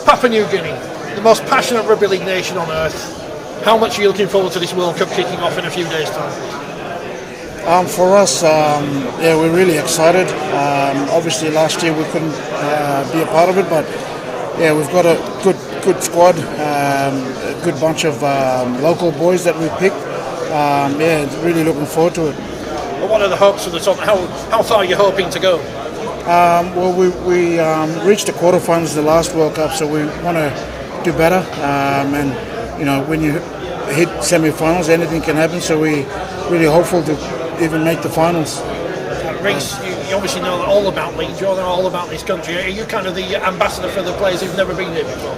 Papua New Guinea, the most passionate rugby league nation on earth. How much are you looking forward to this World Cup kicking off in a few days' time? For us, we're really excited. Obviously, last year we couldn't be a part of it, but yeah, we've got a good squad, a good bunch of local boys that we picked. Really looking forward to it. Well, what are the hopes for the top? How far are you hoping to go? We reached the quarterfinals the last World Cup, so we want to do better. And you know, when you hit semi-finals, anything can happen. So we're really hopeful to even make the finals. Rhys, you obviously know all about Leeds. You know all about this country. Are you kind of the ambassador for the players who've never been here before?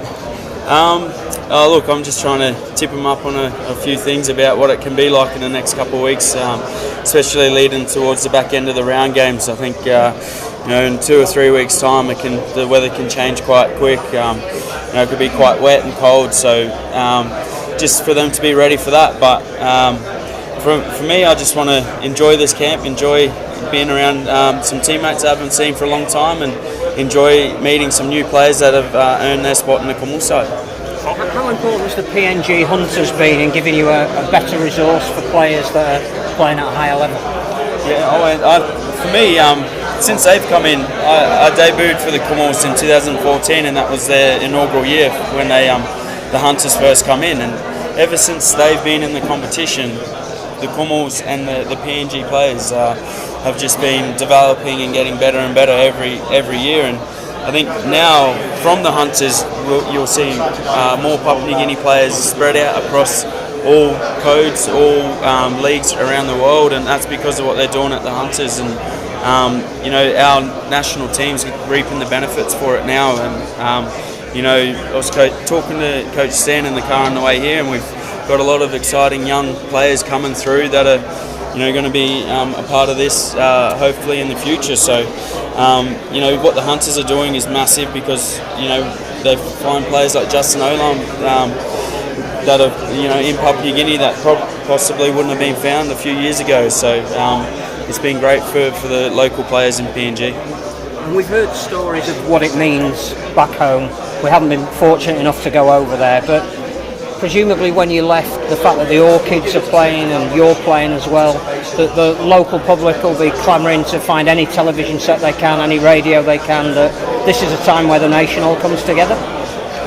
Look, I'm just trying to tip them up on a few things about what it can be like in the next couple of weeks, especially leading towards the back end of the round games. I think in 2 or 3 weeks' time, the weather can change quite quick. It could be quite wet and cold, so just for them to be ready for that. But for me, I just want to enjoy this camp, enjoy being around some teammates I haven't seen for a long time, and enjoy meeting some new players that have earned their spot in the Kumuls side. How important has the PNG Hunters been in giving you a better resource for players that are playing at a higher level? Yeah, for me, since they've come in, I debuted for the Kumuls in 2014, and that was their inaugural year when the Hunters first come in. And ever since they've been in the competition, the Kumuls and the PNG players have just been developing and getting better and better every year. And I think now from the Hunters you'll see more Papua New Guinea players spread out across all codes, all leagues around the world, and that's because of what they're doing at the Hunters. And our national team's reaping the benefits for it now. And I was talking to Coach Stan in the car on the way here, and we've got a lot of exciting young players coming through that are going to be a part of this hopefully in the future. So what the Hunters are doing is massive, because they find players like Justin Olam that are in Papua New Guinea that possibly wouldn't have been found a few years ago. So it's been great for the local players in PNG. And we've heard stories of what it means back home. We haven't been fortunate enough to go over there, but presumably when you left, the fact that the Orchids are playing and you're playing as well, that the local public will be clamouring to find any television set they can, any radio they can, that this is a time where the nation all comes together?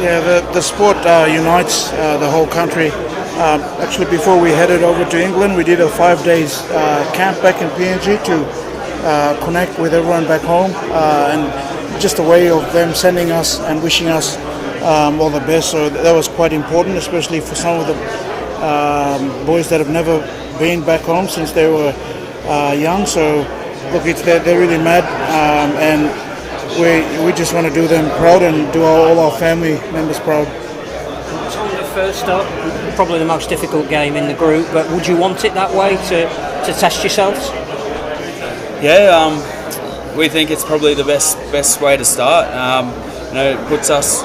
Yeah, the sport unites the whole country. Actually, before we headed over to England, we did a 5 days camp back in PNG to connect with everyone back home, and just a way of them sending us and wishing us all the best. So that was quite important, especially for some of the boys that have never been back home since they were young. So look, they're really mad, and we just want to do them proud and do all our family members proud. Tonga first up, probably the most difficult game in the group, but would you want it that way to test yourselves? Yeah, we think it's probably the best way to start. It puts us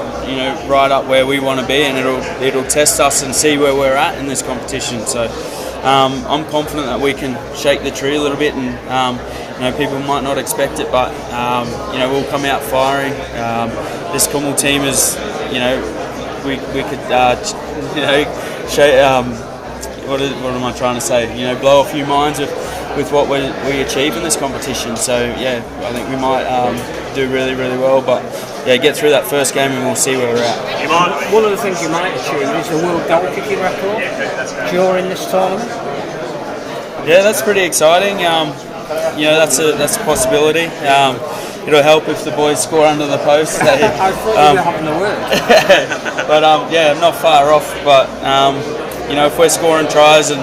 right up where we want to be, and it'll test us and see where we're at in this competition. So I'm confident that we can shake the tree a little bit, and people might not expect it, but we'll come out firing. This Kumuls team is, we could what am I trying to say? Blow a few minds with what we achieve in this competition. So yeah, I think we might do really, really well, but yeah, get through that first game and we'll see where we're at. One of the things you might achieve is the world goalkicking record during this tournament. Yeah, that's pretty exciting. That's a possibility. It'll help if the boys score under the post. I thought you were having the word. But I'm not far off. But if we're scoring tries and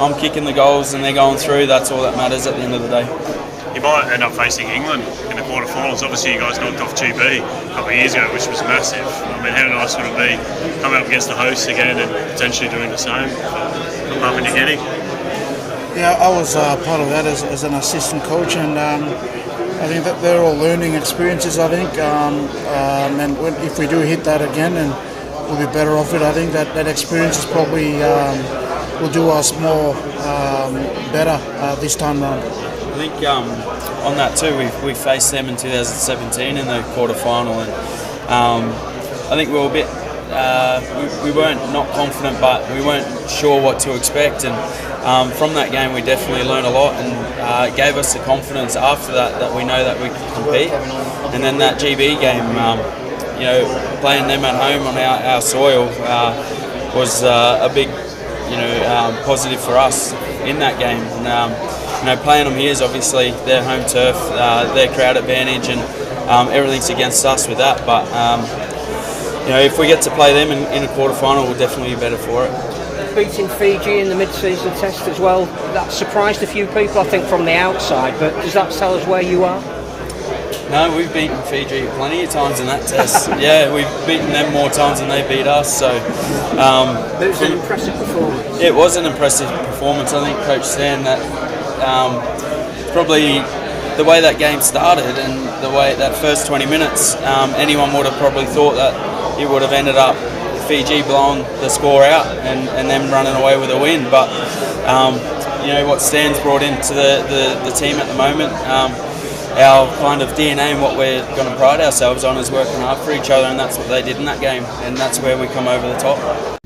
I'm kicking the goals and they're going through, that's all that matters at the end of the day. You might end up facing England in the quarterfinals. Obviously, you guys knocked off 2B a couple of years ago, which was massive. I mean, how nice would it be coming up against the hosts again and potentially doing the same for Papua New Guinea? Yeah, I was part of that as an assistant coach, and I think that they're all learning experiences, I think, and if we do hit that again, and we'll be better off it. I think that experience is probably will do us more better this time round. I think on that too, we faced them in 2017 in the quarterfinal, and I think we were a bit. We weren't not confident, but we weren't sure what to expect. And from that game, we definitely learned a lot, and it gave us the confidence after that we know that we could compete. And then that GB game, playing them at home on our soil was a big, positive for us in that game. And, playing them here is obviously their home turf, their crowd advantage, and everything's against us with that. But if we get to play them in a quarter-final, we'll definitely be better for it. Beating Fiji in the mid-season test as well, that surprised a few people, I think, from the outside, but does that tell us where you are? No, we've beaten Fiji plenty of times in that test. Yeah, we've beaten them more times than they beat us. So it was an impressive performance. It was an impressive performance. I think Coach Stan, that probably the way that game started and the way that first 20 minutes, anyone would have probably thought that it would have ended up Fiji blowing the score out and them running away with a win. But what Stan's brought into the team at the moment, our kind of DNA and what we're going to pride ourselves on is working hard for each other, and that's what they did in that game, and that's where we come over the top.